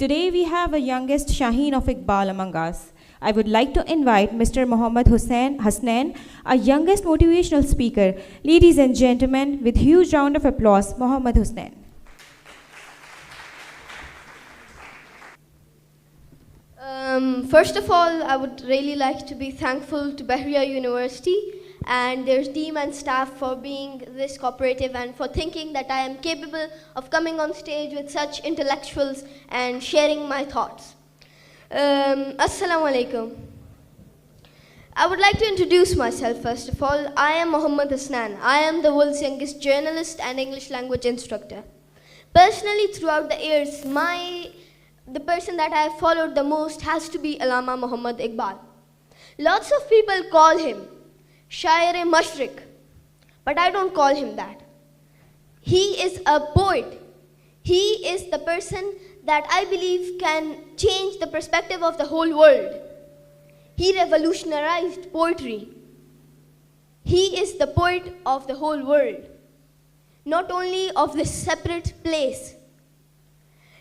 Today we have a youngest Shaheen of Iqbal among us. I would like to invite Mr. Mohammad Hasnain, our youngest motivational speaker. Ladies and gentlemen, with huge round of applause, Mohammad Hasnain. First of all, I would really like to be thankful to Bahria University and their team and staff for being this cooperative and for thinking that I am capable of coming on stage with such intellectuals and sharing my thoughts. Assalamu alaikum. I would like to introduce myself first of all. I am Mohammad Hasnain. I am the world's youngest journalist and English language instructor. Personally, throughout the years, the person that I have followed the most has to be Allama Muhammad Iqbal. Lots of people call him Shair-e-Mashriq, but I don't call him that. He is a poet. He is the person that I believe can change the perspective of the whole world. He revolutionized poetry. He is the poet of the whole world, not only of this separate place.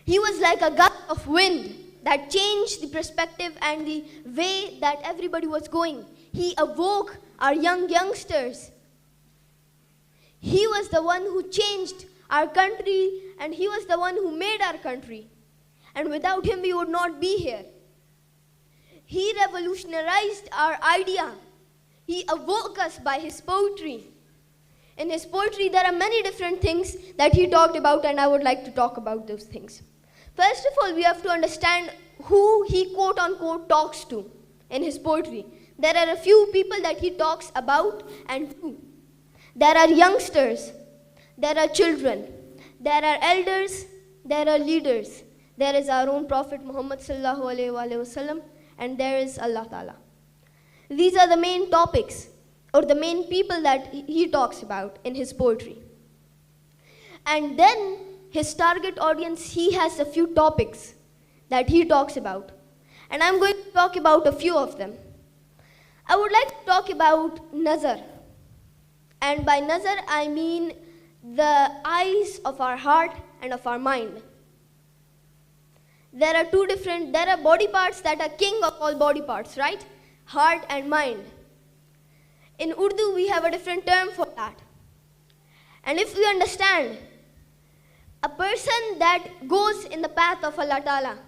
He was like a gust of wind that changed the perspective and the way that everybody was going. He awoke our youngsters. He was the one who changed our country, and he was the one who made our country. And without him, we would not be here. He revolutionized our idea. He awoke us by his poetry. In his poetry, there are many different things that he talked about, and I would like to talk about those things. First of all, we have to understand who he quote-unquote talks to in his poetry. There are a few people that he talks about and to. There are youngsters, there are children, there are elders, there are leaders. There is our own Prophet Muhammad sallallahu alaihi wasallam, and there is Allah Ta'ala. These are the main topics or the main people that he talks about in his poetry. And then his target audience, he has a few topics that he talks about. And I'm going to talk about a few of them. I would like to talk about Nazar. And by Nazar, I mean the eyes of our heart and of our mind. There are body parts that are king of all body parts, right? Heart and mind. In Urdu, we have a different term for that. And if we understand, a person that goes in the path of Allah Ta'ala,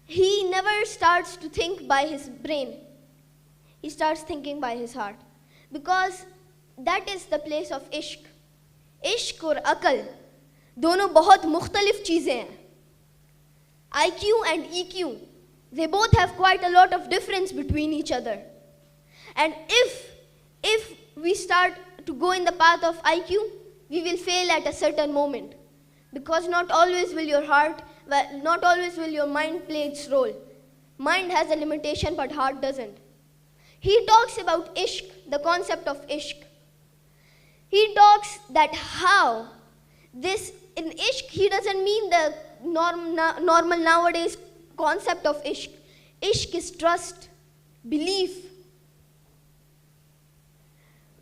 he never starts to think by his brain. He starts thinking by his heart. Because that is the place of ishq. Ishq और अकल दोनों बहुत मुख्तलिफ चीज़ें हैं. IQ and EQ, they both have quite a lot of difference between each other. And if we start to go in the path of IQ, we will fail at a certain moment. Because not always will your mind play its role. Mind has a limitation, but heart doesn't. He talks about ishq, the concept of ishq. He talks that how this, in ishq, he doesn't mean the normal nowadays concept of ishq. Ishq is trust, belief.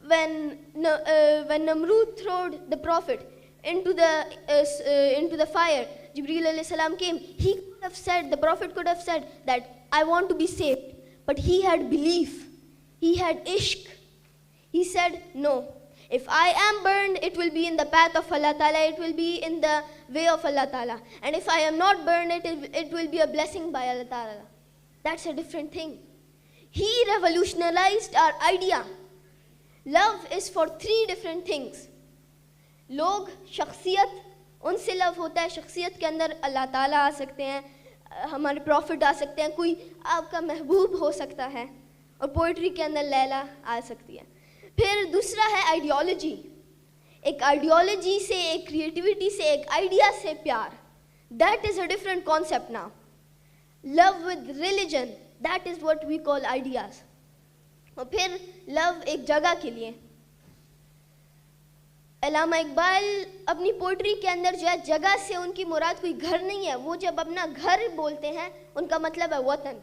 When Namrud threw the Prophet into the fire, Jibreel alayhi salam came. The Prophet could have said that I want to be saved, but he had belief. He had ishq. He said, no, if I am burned, it will be in the path of Allah Ta'ala, it will be in the way of Allah Ta'ala. And if I am not burned, it will be a blessing by Allah Ta'ala. That's a different thing. He revolutionized our idea. Love is for three different things. लोग शख्सियत, उनसे love होता है. शख्सियत के अंदर अल्लाह ताला आ सकते हैं, हमारे प्रॉफिट आ सकते हैं, कोई आपका महबूब हो सकता है, और पोइट्री के अंदर लैला आ सकती है. फिर दूसरा है आइडियोलॉजी. एक आइडियोलॉजी से, एक क्रिएटिविटी से, एक आइडिया से प्यार. That is a different concept now. Love with religion, that is what we call ideas. और फिर लव एक जगह के लिए. अल्लामा इकबाल अपनी पोइट्री के अंदर जो है, जगह से उनकी मुराद कोई घर नहीं है. वो जब अपना घर बोलते हैं, उनका मतलब है वतन.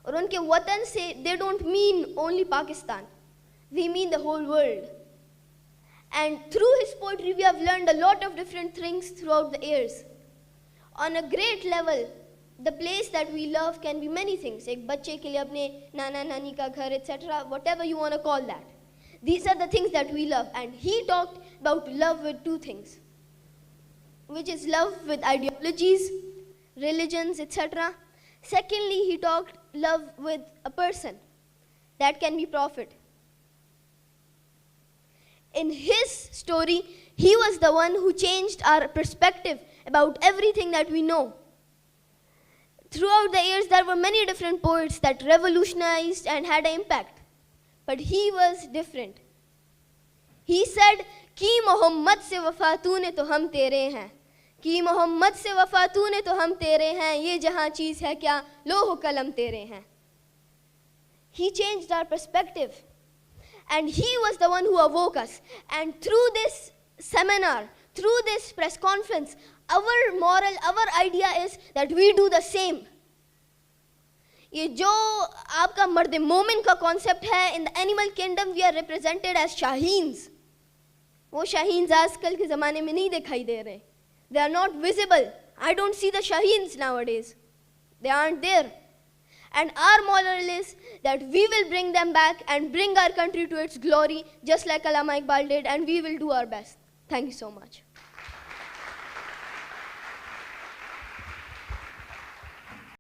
और उनके वतन से they don't mean only Pakistan, they mean the whole world. And through his poetry, we have learned a lot of different things throughout the years. On a great level, The place that we love can be many things. एक बच्चे के लिए अपने नाना नानी का घर, etc. Whatever you want to call that. These are the things that we love. And he talked about love with two things, which is love with ideologies, religions, etc. Secondly, he talked love with a person. That can be prophet. In his story, he was the one who changed our perspective about everything that we know. Throughout the years, there were many different poets that revolutionized and had an impact. But he was different. He said, कि मोहम्मद से वफा तूने तो हम तेरे हैं, कि मोहम्मद से वफा तूने तो हम तेरे हैं, ये जहां चीज है क्या लोह कलम तेरे हैं. He changed our perspective. And he was the one who awoke us. And through this seminar, through this press conference, our moral, our idea is that we do the same. ये जो आपका मर्द मोमिन का कॉन्सेप्ट है, in the animal kingdom we are represented as Shaheen's. वो शाहीन्स आजकल के ज़माने में नहीं दिखाई दे रहे. They are not visible. I don't see the shaheens nowadays. They aren't there. And our moral is that we will bring them back and bring our country to its glory, just like Allama Iqbal did, and we will do our best. Thank you so much.